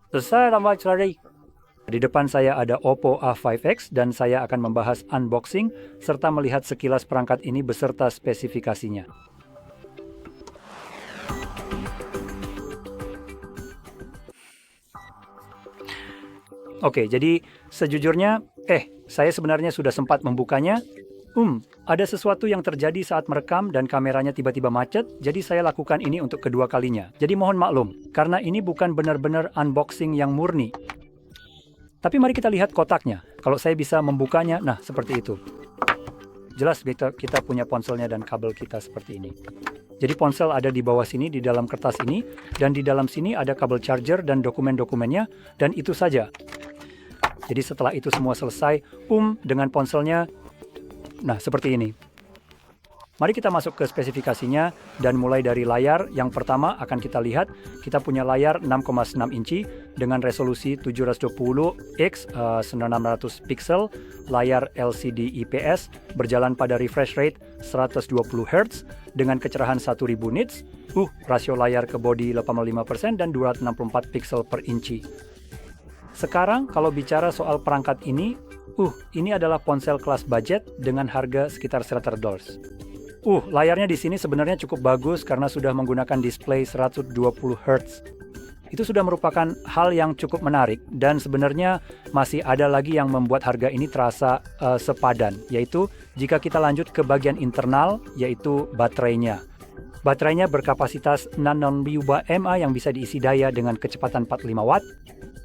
Selamat sore. Di depan saya ada Oppo A5X dan saya akan membahas unboxing serta melihat sekilas perangkat ini beserta spesifikasinya. Oke, jadi sejujurnya, saya sebenarnya sudah sempat membukanya. Ada sesuatu yang terjadi saat merekam dan kameranya tiba-tiba macet, jadi saya lakukan ini untuk kedua kalinya. Jadi mohon maklum, karena ini bukan benar-benar unboxing yang murni. Tapi mari kita lihat kotaknya. Kalau saya bisa membukanya, nah seperti itu. Jelas kita punya ponselnya dan kabel kita seperti ini. Jadi ponsel ada di bawah sini, di dalam kertas ini, dan di dalam sini ada kabel charger dan dokumen-dokumennya, dan itu saja. Jadi setelah itu semua selesai, dengan ponselnya, nah seperti ini. Mari kita masuk ke spesifikasinya dan mulai dari layar. Yang pertama akan kita lihat, kita punya layar 6,6 inci dengan resolusi 720x 9600 pixel, layar LCD IPS, berjalan pada refresh rate 120 Hz dengan kecerahan 1000 nits, rasio layar ke bodi 85% dan 264 pixel per inci. Sekarang kalau bicara soal perangkat ini adalah ponsel kelas budget dengan harga sekitar $100. Layarnya di sini sebenarnya cukup bagus karena sudah menggunakan display 120 Hz. Itu sudah merupakan hal yang cukup menarik dan sebenarnya masih ada lagi yang membuat harga ini terasa sepadan, yaitu jika kita lanjut ke bagian internal, yaitu baterainya. Baterainya berkapasitas 6.000 mAh yang bisa diisi daya dengan kecepatan 45 Watt.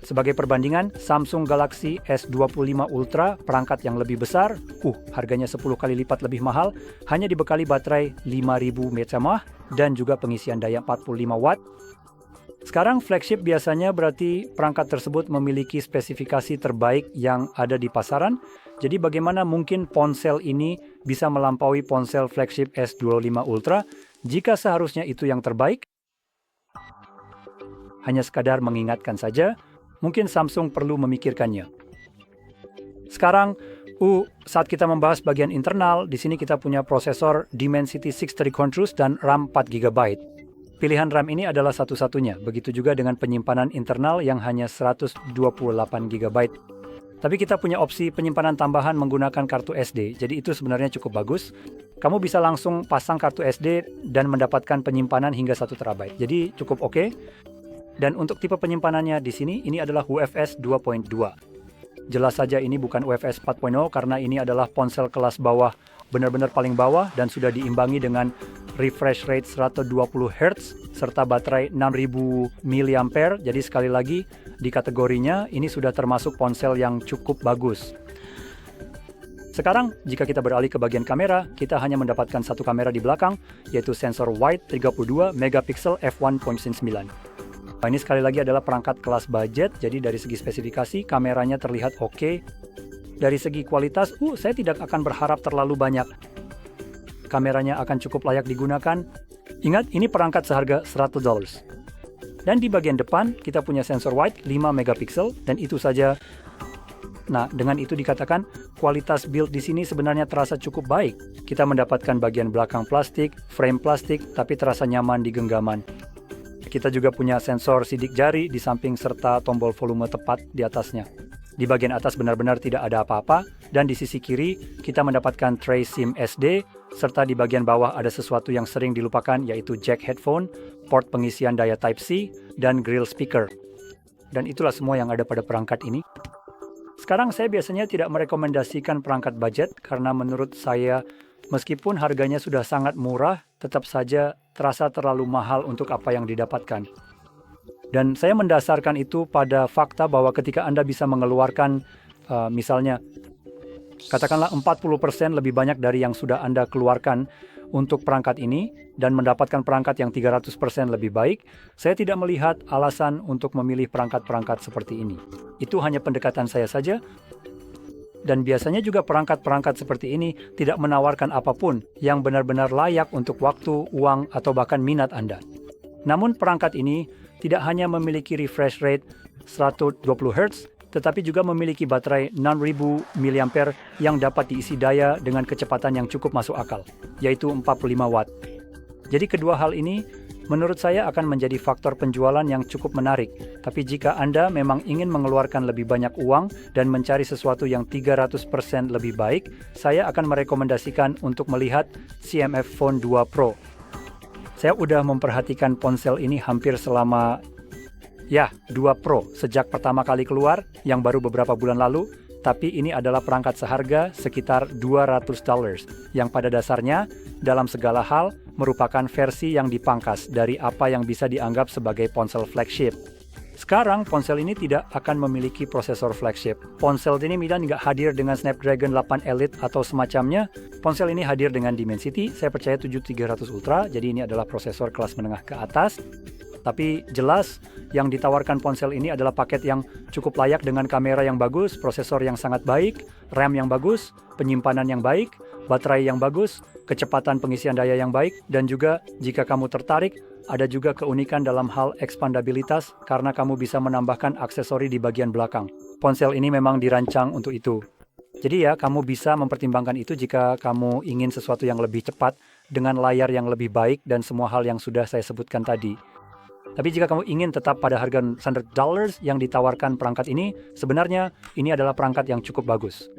Sebagai perbandingan, Samsung Galaxy S25 Ultra, perangkat yang lebih besar, harganya 10 kali lipat lebih mahal, hanya dibekali baterai 5.000 mAh dan juga pengisian daya 45 Watt. Sekarang flagship biasanya berarti perangkat tersebut memiliki spesifikasi terbaik yang ada di pasaran. Jadi bagaimana mungkin ponsel ini bisa melampaui ponsel flagship S25 Ultra jika seharusnya itu yang terbaik? Hanya sekadar mengingatkan saja, mungkin Samsung perlu memikirkannya. Sekarang, saat kita membahas bagian internal, di sini kita punya prosesor Dimensity 6 Trichon dan RAM 4 GB. Pilihan RAM ini adalah satu-satunya, begitu juga dengan penyimpanan internal yang hanya 128 GB. Tapi kita punya opsi penyimpanan tambahan menggunakan kartu SD, jadi itu sebenarnya cukup bagus. Kamu bisa langsung pasang kartu SD dan mendapatkan penyimpanan hingga 1 TB, jadi cukup oke. Dan untuk tipe penyimpanannya di sini, ini adalah UFS 2.2. Jelas saja ini bukan UFS 4.0 karena ini adalah ponsel kelas bawah, benar-benar paling bawah dan sudah diimbangi dengan refresh rate 120 Hz serta baterai 6000 mAh. Jadi sekali lagi di kategorinya ini sudah termasuk ponsel yang cukup bagus. Sekarang jika kita beralih ke bagian kamera, kita hanya mendapatkan satu kamera di belakang, yaitu sensor wide 32 megapiksel f1.9. Ini sekali lagi adalah perangkat kelas budget, jadi dari segi spesifikasi kameranya terlihat oke. Dari segi kualitas, saya tidak akan berharap terlalu banyak. Kameranya akan cukup layak digunakan. Ingat, ini perangkat seharga $100. Dan di bagian depan kita punya sensor wide 5 megapiksel dan itu saja. Nah, dengan itu dikatakan kualitas build di sini sebenarnya terasa cukup baik. Kita mendapatkan bagian belakang plastik, frame plastik, tapi terasa nyaman di genggaman. Kita juga punya sensor sidik jari di samping serta tombol volume tepat di atasnya. Di bagian atas benar-benar tidak ada apa-apa, dan di sisi kiri kita mendapatkan tray SIM SD, serta di bagian bawah ada sesuatu yang sering dilupakan, yaitu jack headphone, port pengisian daya Type-C, dan grill speaker. Dan itulah semua yang ada pada perangkat ini. Sekarang saya biasanya tidak merekomendasikan perangkat budget, karena menurut saya meskipun harganya sudah sangat murah, tetap saja terasa terlalu mahal untuk apa yang didapatkan. Dan saya mendasarkan itu pada fakta bahwa ketika Anda bisa mengeluarkan, misalnya, katakanlah 40% lebih banyak dari yang sudah Anda keluarkan untuk perangkat ini, dan mendapatkan perangkat yang 300% lebih baik, saya tidak melihat alasan untuk memilih perangkat-perangkat seperti ini. Itu hanya pendekatan saya saja. Dan biasanya juga perangkat-perangkat seperti ini tidak menawarkan apapun yang benar-benar layak untuk waktu, uang, atau bahkan minat Anda. Namun perangkat ini tidak hanya memiliki refresh rate 120 Hz, tetapi juga memiliki baterai 6000 mAh yang dapat diisi daya dengan kecepatan yang cukup masuk akal, yaitu 45 Watt. Jadi kedua hal ini menurut saya akan menjadi faktor penjualan yang cukup menarik. Tapi jika Anda memang ingin mengeluarkan lebih banyak uang dan mencari sesuatu yang 300% lebih baik, saya akan merekomendasikan untuk melihat CMF Phone 2 Pro. Saya udah memperhatikan ponsel ini hampir selama 2 Pro sejak pertama kali keluar yang baru beberapa bulan lalu, tapi ini adalah perangkat seharga sekitar $200 yang pada dasarnya dalam segala hal merupakan versi yang dipangkas dari apa yang bisa dianggap sebagai ponsel flagship. Sekarang ponsel ini tidak akan memiliki prosesor flagship. Ponsel ini Milan nggak hadir dengan Snapdragon 8 Elite atau semacamnya. Ponsel ini hadir dengan Dimensity, saya percaya 7300 Ultra, jadi ini adalah prosesor kelas menengah ke atas. Tapi jelas yang ditawarkan ponsel ini adalah paket yang cukup layak dengan kamera yang bagus, prosesor yang sangat baik, RAM yang bagus, penyimpanan yang baik, baterai yang bagus, kecepatan pengisian daya yang baik, dan juga jika kamu tertarik, ada juga keunikan dalam hal ekspandabilitas karena kamu bisa menambahkan aksesori di bagian belakang. Ponsel ini memang dirancang untuk itu. Jadi ya, kamu bisa mempertimbangkan itu jika kamu ingin sesuatu yang lebih cepat dengan layar yang lebih baik dan semua hal yang sudah saya sebutkan tadi. Tapi jika kamu ingin tetap pada harga $100 yang ditawarkan perangkat ini, sebenarnya ini adalah perangkat yang cukup bagus.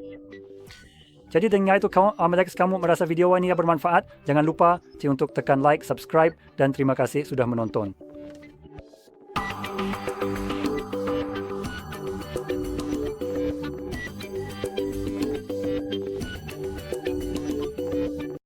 Jadi dengan itu kamu merasa video ini bermanfaat, jangan lupa untuk tekan like, subscribe, dan terima kasih sudah menonton.